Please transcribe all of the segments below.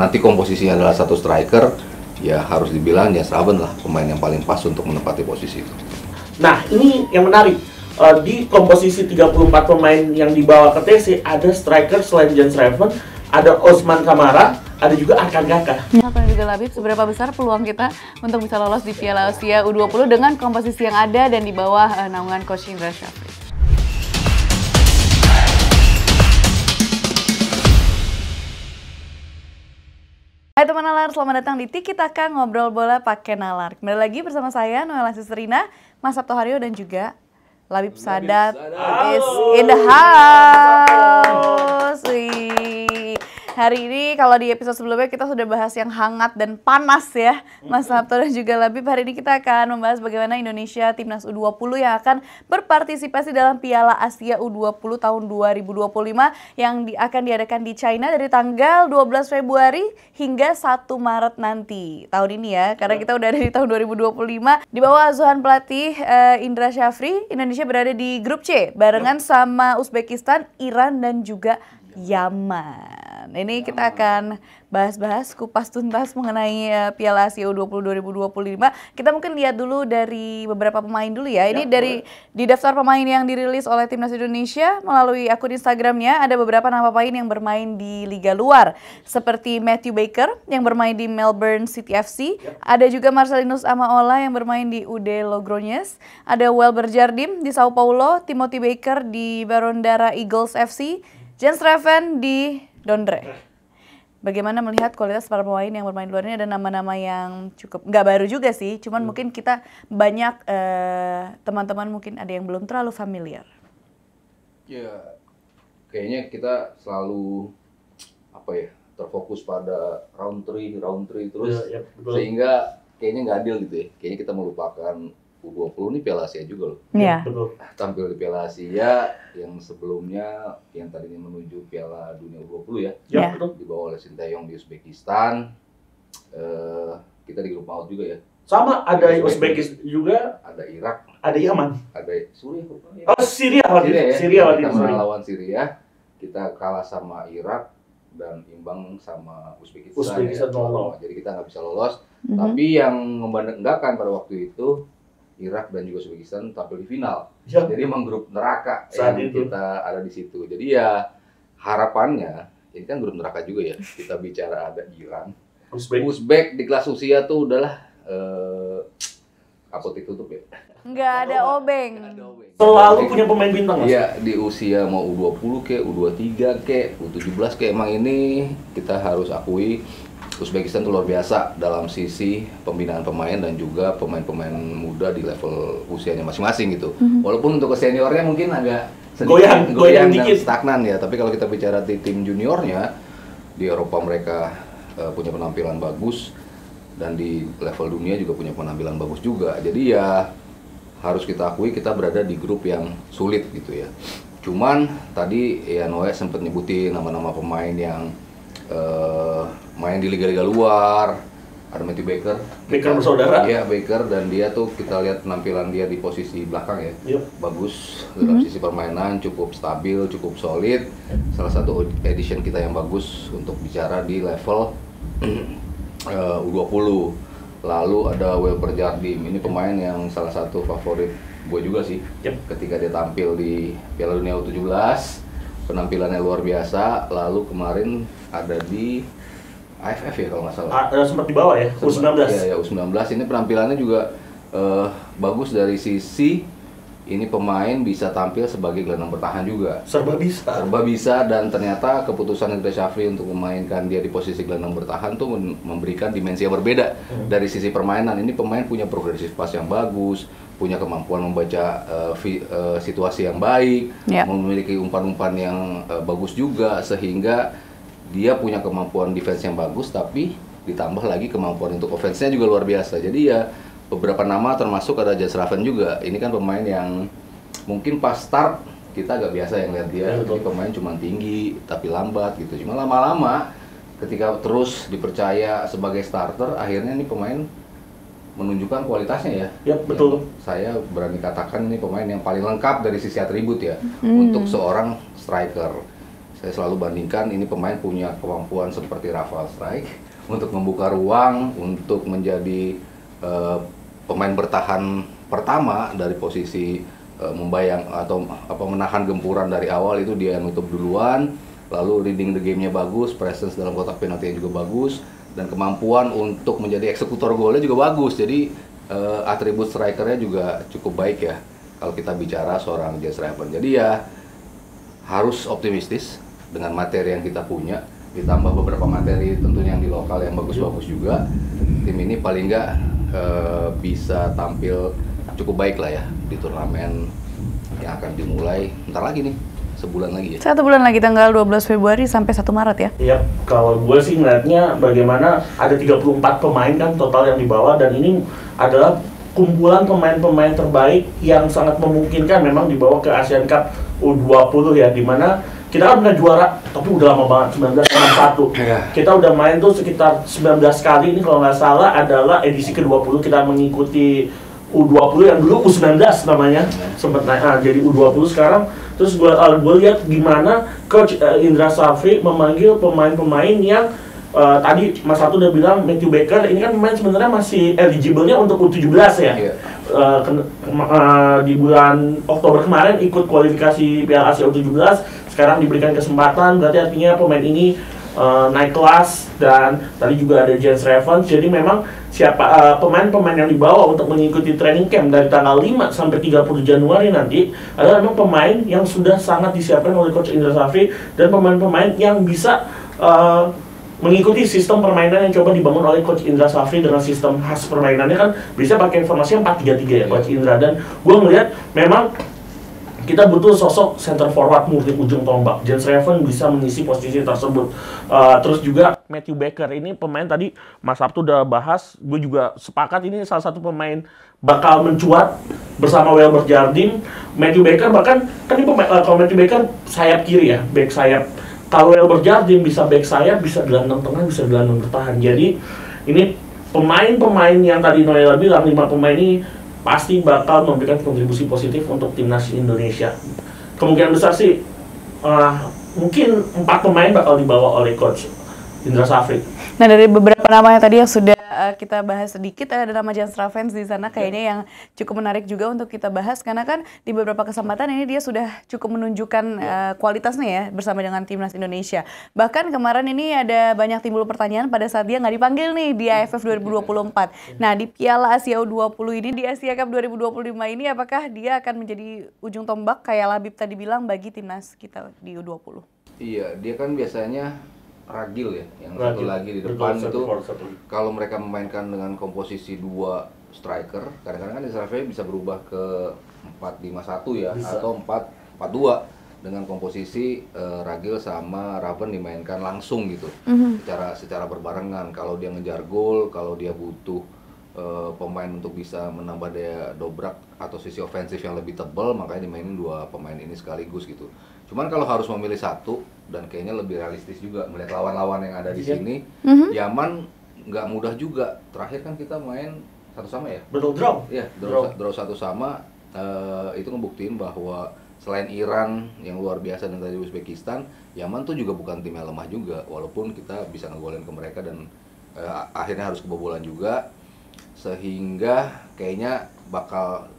nanti komposisinya adalah satu striker, ya harus dibilang Jens Raven lah pemain yang paling pas untuk menempati posisi itu. Nah, ini yang menarik. Di komposisi 34 pemain yang dibawa ke TC, ada striker selain Jens Raven, ada Osman Kamara, ada juga Arkan Kaka. Dan juga Labib, seberapa besar peluang kita untuk bisa lolos di Piala Asia U20 dengan komposisi yang ada dan di bawah naungan Coach Indra Syafri? Hai teman Nalar, selamat datang di Tiki Taka Ngobrol Bola Pakai Nalar. Kembali lagi bersama saya, Noella Sisterina, Mas Sabto Haryo, dan juga Labib Sadat is in the house. Wih. Hari ini kalau di episode sebelumnya kita sudah bahas yang hangat dan panas ya, Mas Sabto dan juga Labib. Hari ini kita akan membahas bagaimana Indonesia Timnas U20 yang akan berpartisipasi dalam Piala Asia U20 tahun 2025 yang akan diadakan di China dari tanggal 12 Februari hingga 1 Maret nanti tahun ini ya, karena kita udah ada di tahun 2025. Di bawah asuhan pelatih Indra Syafri, Indonesia berada di grup C barengan sama Uzbekistan, Iran, dan juga Yaman. Ini kita akan bahas-bahas kupas tuntas mengenai Piala Asia U20 2025. Kita mungkin lihat dulu dari beberapa pemain dulu ya. Ini di daftar pemain yang dirilis oleh Timnas Indonesia melalui akun Instagramnya, ada beberapa nama pemain yang bermain di liga luar seperti Matthew Baker yang bermain di Melbourne City FC, ada juga Marcelinus Amaola yang bermain di UD Logroñés, ada Welber Jardim di Sao Paulo, Timothy Baker di Barondara Eagles FC, Jens Raven di Dondre. Bagaimana melihat kualitas para pemain yang bermain di luar ini? Ada nama-nama yang cukup, nggak baru juga sih, cuman mungkin kita banyak teman-teman mungkin ada yang belum terlalu familiar. Ya, kayaknya kita selalu terfokus pada round 3 terus, sehingga kayaknya nggak adil gitu ya. Kayaknya kita melupakan U20 ini Piala Asia juga loh. Iya. Tampil di Piala Asia yang sebelumnya yang tadinya menuju Piala Dunia U20 ya. Iya. Dibawa oleh Sinteyong di Uzbekistan. Kita di grup maut juga ya. Sama ada Uzbekistan juga, ada Irak, ada Yaman, ada Suriah. Oh, Syria ya. Syria Kita menang lawan Syria, kita kalah sama Irak dan imbang sama Uzbekistan ya. Jadi kita nggak bisa lolos. Tapi yang membanggakan pada waktu itu Irak dan juga Uzbekistan tampil di final. Jadi emang grup neraka saat yang itu kita ada di situ. Jadi ya harapannya, ini kan grup neraka juga ya. Kita bicara ada Iran, Uzbek di kelas usia tuh udahlah apotek tutup ya. Nggak ada obeng. Selalu punya pemain bintang. Iya, di usia mau U20 ke, U23 ke, U17 ke, emang ini kita harus akui Uzbekistan itu luar biasa dalam sisi pembinaan pemain dan juga pemain-pemain muda di level usianya masing-masing gitu. Walaupun untuk ke seniornya mungkin agak sedikit goyang dan stagnan ya, tapi kalau kita bicara di tim juniornya di Eropa mereka punya penampilan bagus dan di level dunia juga punya penampilan bagus juga. Jadi ya harus kita akui kita berada di grup yang sulit gitu ya. Cuman tadi ya Noe sempat nyebutin nama-nama pemain yang main di liga-liga luar. Ada Matthew Baker bersaudara. Iya, Baker, dan dia tuh kita lihat penampilan dia di posisi belakang ya. Bagus dalam sisi permainan, cukup stabil, cukup solid. Salah satu edition kita yang bagus untuk bicara di level U20. Lalu ada Welber Jardim, ini pemain yang salah satu favorit gue juga sih. Ketika dia tampil di Piala Dunia U17, penampilannya luar biasa. Lalu kemarin ada di AFF ya kalau nggak salah. Sempat di bawah ya, U19. Iya, U19 ini penampilannya juga bagus dari sisi ini pemain bisa tampil sebagai gelandang bertahan juga. Serba bisa dan ternyata keputusan Indra Syafri untuk memainkan dia di posisi gelandang bertahan tuh memberikan dimensi yang berbeda dari sisi permainan. Ini pemain punya progresif pass yang bagus, punya kemampuan membaca situasi yang baik, memiliki umpan-umpan yang bagus juga, sehingga dia punya kemampuan defense yang bagus, tapi ditambah lagi kemampuan untuk offense-nya juga luar biasa. Jadi ya beberapa nama termasuk ada Jens Raven juga. Ini kan pemain yang mungkin pas start kita agak biasa yang lihat dia, jadi pemain cuma tinggi tapi lambat gitu. Cuma lama-lama ketika terus dipercaya sebagai starter, akhirnya ini pemain menunjukkan kualitasnya ya. Ya, betul. Saya berani katakan ini pemain yang paling lengkap dari sisi atribut ya untuk seorang striker. saya selalu bandingkan ini pemain punya kemampuan seperti Rafael Strijk untuk membuka ruang untuk menjadi pemain bertahan pertama dari posisi membayang atau menahan gempuran dari awal, itu dia yang nutup duluan, lalu reading the game-nya bagus, presence dalam kotak penalti juga bagus, dan kemampuan untuk menjadi eksekutor golnya juga bagus. Jadi atribut strikernya juga cukup baik ya kalau kita bicara seorang Jens Raven. Jadi ya harus optimistis dengan materi yang kita punya, ditambah beberapa materi tentunya yang di lokal yang bagus-bagus juga. Tim ini paling nggak bisa tampil cukup baik lah ya di turnamen yang akan dimulai bentar lagi nih, sebulan lagi ya. 1 bulan lagi, tanggal 12 Februari sampai 1 Maret ya. Iya, kalau gue sih ngeliatnya bagaimana ada 34 pemain kan total yang dibawa, dan ini adalah kumpulan pemain-pemain terbaik yang sangat memungkinkan memang dibawa ke Asian Cup U20 ya, dimana kita kan pernah juara, tapi udah lama banget, 1961. Kita udah main tuh sekitar 19 kali, ini kalau nggak salah adalah edisi ke-20 kita mengikuti U20 yang dulu U19 namanya, sempat naik jadi U20 sekarang. Terus gue lihat gimana Coach Indra Safri memanggil pemain-pemain yang tadi Mas Satu udah bilang Matthew Baker, ini kan pemain sebenarnya masih eligible-nya untuk U17 ya. Di bulan Oktober kemarin ikut kualifikasi Piala Asia U17, sekarang diberikan kesempatan, berarti artinya pemain ini naik kelas. Dan tadi juga ada Jens Raven, jadi memang pemain-pemain yang dibawa untuk mengikuti training camp dari tanggal 5 sampai 30 Januari nanti adalah memang pemain yang sudah sangat disiapkan oleh Coach Indra Safri, dan pemain-pemain yang bisa mengikuti sistem permainan yang coba dibangun oleh Coach Indra Safri dengan sistem khas permainannya kan bisa pakai informasi yang 4-3-3 ya Coach Indra. Dan gue ngelihat memang kita butuh sosok center forward murni ujung tombak. Jens Raven bisa mengisi posisi tersebut. Terus juga Matthew Baker, ini pemain tadi Mas Sabtu udah bahas, gue juga sepakat ini salah satu pemain bakal mencuat bersama Welbert Jardim. Matthew Baker bahkan kan ini pemain, kalau Matthew Baker sayap kiri ya, back sayap. Kalau Welbert Jardim bisa back sayap, bisa gelandang tengah, bisa gelandang bertahan. Jadi ini pemain-pemain yang tadi Noella bilang, 5 pemain ini pasti bakal memberikan kontribusi positif untuk timnas Indonesia. Kemungkinan besar sih mungkin 4 pemain bakal dibawa oleh Coach Indra Safri. Nah, dari beberapa nama yang tadi yang sudah kita bahas sedikit, ada nama Jens Raven di sana kayaknya yang cukup menarik juga untuk kita bahas, karena kan di beberapa kesempatan ini dia sudah cukup menunjukkan kualitasnya ya bersama dengan timnas Indonesia. Bahkan kemarin ini ada banyak timbul pertanyaan pada saat dia nggak dipanggil nih di AFF 2024. Nah, di Piala Asia U20 ini, di Asia Cup 2025 ini, apakah dia akan menjadi ujung tombak kayak Labib tadi bilang bagi timnas kita di U20? Iya, dia kan biasanya ragil ya, yang satu lagi di depan itu kalau mereka memainkan dengan komposisi 2 striker, kadang-kadang kan Israel bisa berubah ke 4-5-1 ya, bisa. Atau 4-4-2 dengan komposisi Ragil sama Raven dimainkan langsung gitu, secara berbarengan. Kalau dia ngejar gol, kalau dia butuh pemain untuk bisa menambah daya dobrak atau sisi ofensif yang lebih tebal, makanya dimainin 2 pemain ini sekaligus gitu. Cuman kalau harus memilih satu, dan kayaknya lebih realistis juga melihat lawan-lawan yang ada di sini, Yaman nggak mudah juga. Terakhir kan kita main 1-1 ya? Betul, draw. Iya, draw 1-1. Itu ngebuktiin bahwa selain Iran yang luar biasa dan tadi Uzbekistan, Yaman tuh juga bukan tim yang lemah juga. Walaupun kita bisa ngegolin ke mereka dan akhirnya harus kebobolan juga. Sehingga kayaknya bakal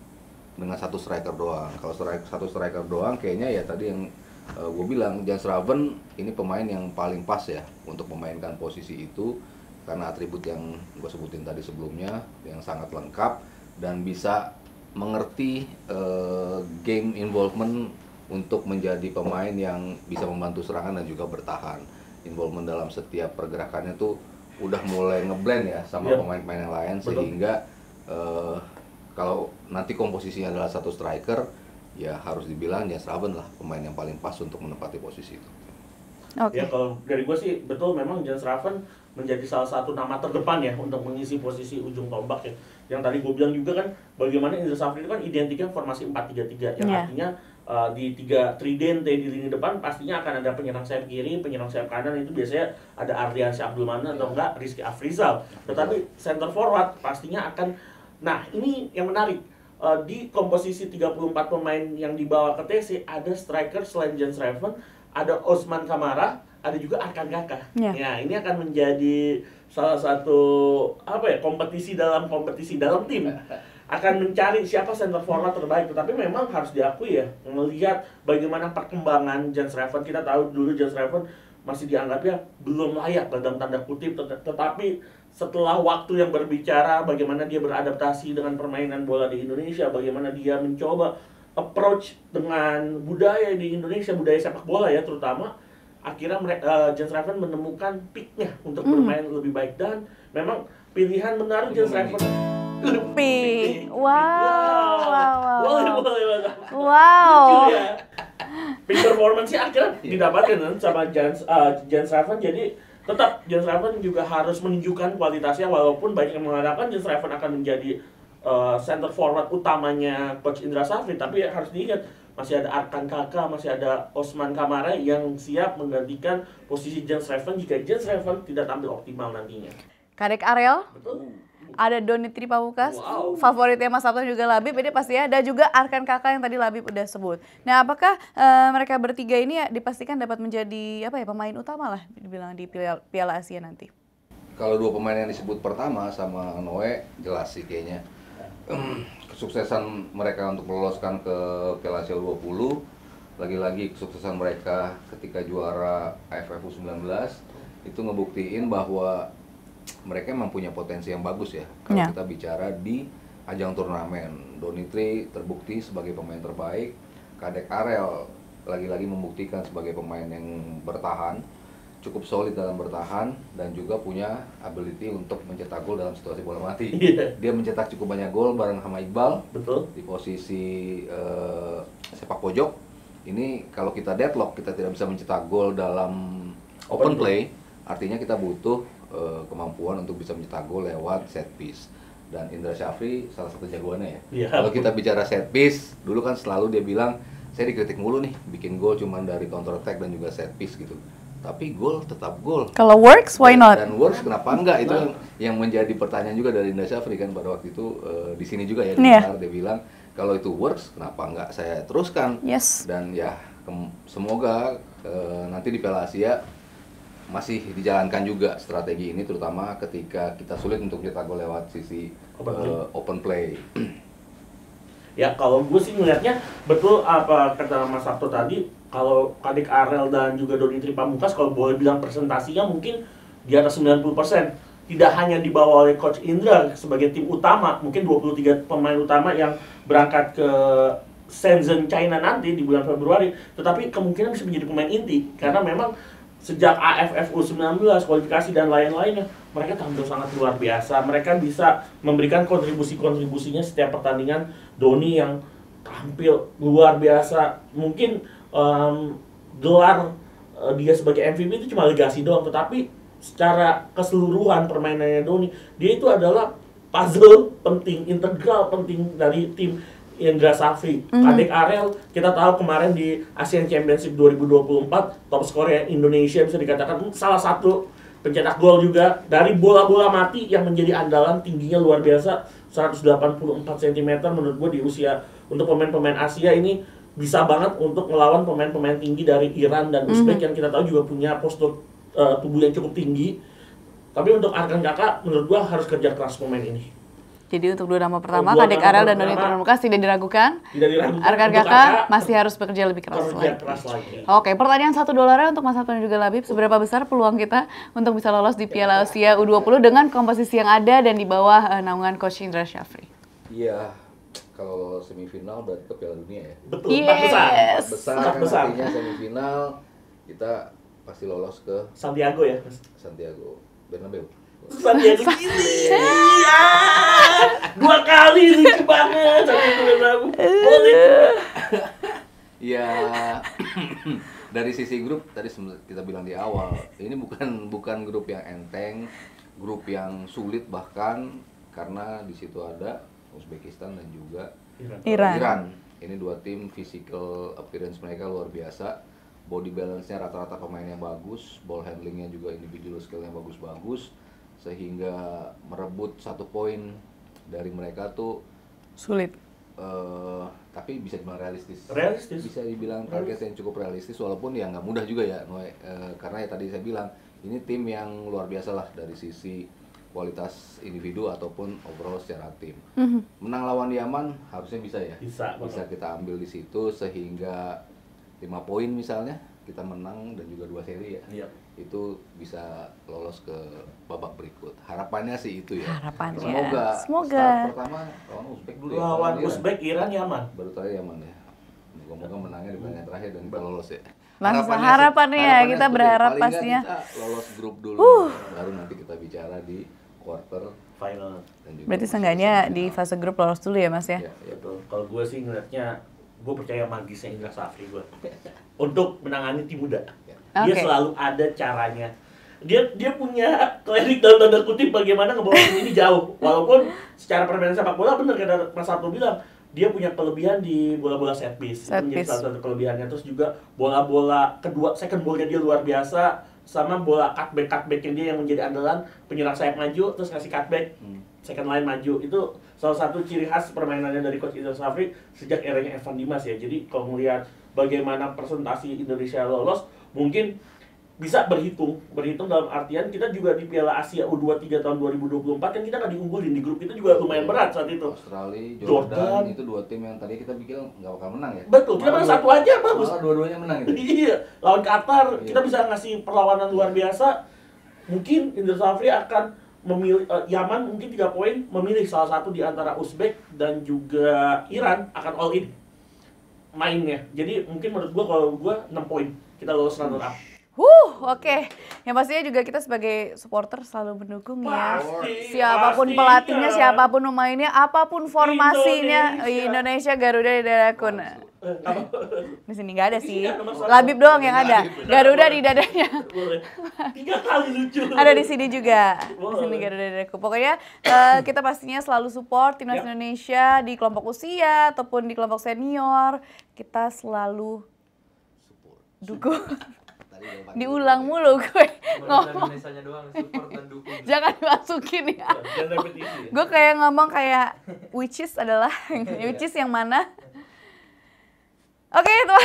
dengan 1 striker doang. Kalau 1 striker doang kayaknya ya tadi yang gue bilang, Jens Raven ini pemain yang paling pas ya untuk memainkan posisi itu, karena atribut yang gue sebutin tadi sebelumnya yang sangat lengkap dan bisa mengerti game involvement untuk menjadi pemain yang bisa membantu serangan dan juga bertahan. Involvement dalam setiap pergerakannya tuh udah mulai ngeblend ya sama pemain-pemain yang lain. Betul. Sehingga kalau nanti komposisinya adalah 1 striker, ya harus dibilang Jens Raven lah pemain yang paling pas untuk menempati posisi itu. Ya kalau dari gue sih betul, memang Jens Raven menjadi salah satu nama terdepan ya untuk mengisi posisi ujung tombak ya. Yang tadi gue bilang juga kan, bagaimana Indra Safri itu kan identiknya formasi 4-3-3 yang artinya di 3 tridente di lini depan pastinya akan ada penyerang sayap kiri, penyerang sayap kanan, itu biasanya ada Ardiansyah Abdul Manan atau enggak Rizky Afrizal. Tetapi center forward pastinya akan, nah ini yang menarik, di komposisi 34 pemain yang dibawa ke TC ada striker selain Jens Raven, ada Osman Kamara, ada juga Arkan Kaka. Ya. Ya, ini akan menjadi salah satu kompetisi dalam tim. Akan mencari siapa center forward terbaik, tetapi memang harus diakui ya, melihat bagaimana perkembangan Jens Raven. Kita tahu dulu Jens Raven masih dianggapnya belum layak dalam tanda kutip, tetapi setelah waktu yang berbicara bagaimana dia beradaptasi dengan permainan bola di Indonesia, bagaimana dia mencoba approach dengan budaya di Indonesia, budaya sepak bola ya terutama, akhirnya Jens Raven menemukan peaknya untuk bermain lebih baik, dan memang pilihan menaruh Jens Raven Wow. boleh. Wow. Lucu ya. Peak performance akhirnya didapatkan kan sama Jens Raven. Jadi tetap Jens Raven juga harus menunjukkan kualitasnya, walaupun banyak yang mengatakan Jens Raven akan menjadi center forward utamanya Coach Indra Safri, tapi harus diingat masih ada Arkan Kaka, masih ada Osman Kamara yang siap menggantikan posisi Jens Raven jika Jens Raven tidak tampil optimal nantinya. Kadek Ariel, Betul. ada Donitri Pamungkas, Wow. favoritnya Mas Sabto juga Labib, ini pasti ya, dan juga Arkan Kakak yang tadi Labib udah sebut. Nah, apakah mereka bertiga ini ya dipastikan dapat menjadi pemain utama lah dibilang di Piala Asia nanti? Kalau dua pemain yang disebut pertama sama Noe jelas sih kayaknya. Kesuksesan mereka untuk meloloskan ke Piala Asia U20, lagi-lagi kesuksesan mereka ketika juara AFF U19 itu ngebuktiin bahwa mereka memang punya potensi yang bagus ya. Kalau kita bicara di ajang turnamen, Donitri terbukti sebagai pemain terbaik, Kadek Arel lagi-lagi membuktikan sebagai pemain yang bertahan, cukup solid dalam bertahan, dan juga punya ability untuk mencetak gol dalam situasi bola mati. Dia mencetak cukup banyak gol bareng sama Iqbal. Betul. Di posisi sepak pojok. Ini kalau kita deadlock, kita tidak bisa mencetak gol dalam open play, artinya kita butuh kemampuan untuk bisa mencetak gol lewat set piece. Dan Indra Syafri salah satu jagoannya ya. Kalau kita bicara set piece, dulu kan selalu dia bilang, saya dikritik mulu nih, bikin gol cuman dari counter attack dan juga set piece gitu. Tapi gol tetap gol. Kalau works, why not? Dan works kenapa enggak? Itu yang menjadi pertanyaan juga dari Indra Syafri kan pada waktu itu di sini juga ya. Dia bilang kalau itu works kenapa enggak saya teruskan? Yes. Dan ya semoga nanti di Piala Asia masih dijalankan juga strategi ini, terutama ketika kita sulit untuk cetak gol lewat sisi open play. Ya kalau gue sih melihatnya betul apa kata Mas Sabto tadi, kalau Kadek Arel dan juga Donitri Pamungkas kalau boleh bilang presentasinya mungkin di atas 90%. Tidak hanya dibawa oleh Coach Indra sebagai tim utama, mungkin 23 pemain utama yang berangkat ke Shenzhen, China nanti di bulan Februari, tetapi kemungkinan bisa menjadi pemain inti karena memang sejak AFF U19, kualifikasi dan lain-lainnya, mereka tampil sangat luar biasa. Mereka bisa memberikan kontribusi-kontribusinya setiap pertandingan. Doni yang tampil luar biasa. Mungkin gelar dia sebagai MVP itu cuma legasi doang, tetapi secara keseluruhan permainannya Doni, dia itu adalah puzzle penting, integral penting dari tim Indra Safri. Kadek Arel kita tahu kemarin di Asian Championship 2024 top skornya Indonesia, bisa dikatakan salah satu pencetak gol juga dari bola-bola mati yang menjadi andalan. Tingginya luar biasa, 184 cm. Menurut gue di usia untuk pemain-pemain Asia ini bisa banget untuk melawan pemain-pemain tinggi dari Iran dan Uzbek yang kita tahu juga punya postur tubuh yang cukup tinggi. Tapi untuk Arkan Kakak menurut gue harus kerja keras pemain ini. Jadi untuk dua nama pertama, Kadek Arel dan Donitri Pamungkas tidak diragukan. Arkan Kakak masih harus bekerja lebih keras lagi. Oke, pertanyaan $1 untuk Mas Sabto dan juga Labib. Seberapa besar peluang kita untuk bisa lolos di Piala Asia U20 dengan komposisi yang ada dan di bawah naungan Coach Indra Syafri? Iya, kalau lolos semifinal berarti ke Piala Dunia ya. Betul, empat besar. Artinya semifinal kita pasti lolos ke Santiago ya, Mas? Santiago Bernabeu. Santiago Chile. Dua kali lucu banget. Boleh. Ya, dari sisi grup tadi kita bilang di awal, ini bukan grup yang enteng, grup yang sulit bahkan, karena di situ ada Uzbekistan dan juga Iran. Ini dua tim physical appearance mereka luar biasa. Body balance-nya rata-rata pemainnya bagus, ball handling-nya juga individual skill-nya bagus-bagus, sehingga merebut 1 poin dari mereka tuh sulit. tapi bisa dibilang realistis. Realistis. Bisa dibilang target yang cukup realistis walaupun ya nggak mudah juga ya, Noe. Karena ya tadi saya bilang ini tim yang luar biasa lah dari sisi kualitas individu ataupun overall secara tim. Menang lawan Yaman harusnya bisa ya. Bisa Kita ambil di situ sehingga 5 poin misalnya kita menang dan juga 2 seri ya. Iya. Itu bisa lolos ke babak berikut. Harapannya sih itu ya. Harapannya. Semoga. Semoga. Start pertama lawan Uzbek dulu ya. Lawan Iran. Uzbek, Iran, Yaman. Baru tadi Yaman ya. Moga-moga menangnya di pertandingan terakhir dan kita lolos ya. Harapannya kita seperti berharap paling nggak pastinya. kita lolos grup dulu. Baru nanti kita bicara di quarter Final. dan juga Berarti posisi seenggaknya final. di fase grup lolos dulu ya Mas ya? Ya, ya. Betul. Kalau gue sih ngeliatnya, gue percaya magisnya Indra Safri gue untuk menangani tim muda. Dia Oke. selalu ada caranya. Dia punya klinik dalam tanda kutip bagaimana ngebawa tim ini jauh. Walaupun secara permainan sepak bola benar kata Mas Sabtu bilang, dia punya kelebihan di bola-bola set piece. Set Itu menjadi piece. salah satu kelebihannya. Terus juga bola-bola kedua, second ball-nya dia luar biasa. Sama bola cutback-cutbacknya dia yang menjadi andalan, penyerang sayap maju, terus ngasih cutback, second line maju. Itu salah satu ciri khas permainannya dari Coach Indra Safri sejak eranya Evan Dimas ya. Jadi kalau melihat bagaimana presentasi Indonesia lolos, mungkin bisa berhitung dalam artian kita juga di Piala Asia U23 tahun 2024 kan kita nggak diunggulin di grup itu juga lumayan berat saat itu. Australia, Jordan. Jordan itu 2 tim yang tadi kita pikir nggak bakal menang ya. Betul, kita menang satu aja bagus. Malah dua-duanya menang gitu. Iya, lawan Qatar Iya. kita bisa ngasih perlawanan luar biasa. Mungkin Indra Safri akan memilih Yaman mungkin 3 poin, memilih salah satu di antara Uzbek dan juga Iran akan all in mainnya. Jadi mungkin menurut gua kalau gua 6 poin kita lolos runner up. Oke. Yang pastinya juga kita sebagai supporter selalu mendukung ya. Pasti, Siapapun pastinya. pelatihnya, siapapun pemainnya, apapun formasinya, Indonesia Garuda di dadaku. Nah, di sini nggak ada sih. Di sini ada masalah. Labib doang yang ada. Garuda di dadanya. Boleh. 3 kali lucu. Ada di sini juga. Di Boleh. sini Garuda di dadaku. Pokoknya kita pastinya selalu support timnas Yap. Indonesia di kelompok usia ataupun di kelompok senior. Kita selalu dukung. Diulang mulu gue ngomong. Indonesianya doang, support dan dukung. Jangan dimasukin ya. Jangan repetisi ya. Gue kayak ngomong kayak which is adalah which is yang mana. Oke teman.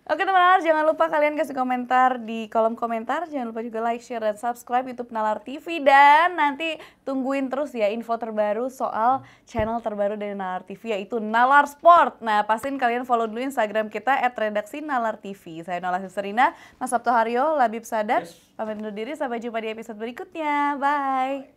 Oke teman-teman, jangan lupa kalian kasih komentar di kolom komentar. Jangan lupa juga like, share, dan subscribe YouTube Nalar TV. Dan nanti tungguin terus ya info terbaru soal channel terbaru dari Nalar TV, yaitu Nalar Sport. Nah, pastiin kalian follow dulu Instagram kita @redaksi_nalar_tv. Saya Nola Sisterina, Mas Sabto Haryo, Labib Sadat. Yes. Pamit undur diri, sampai jumpa di episode berikutnya. Bye.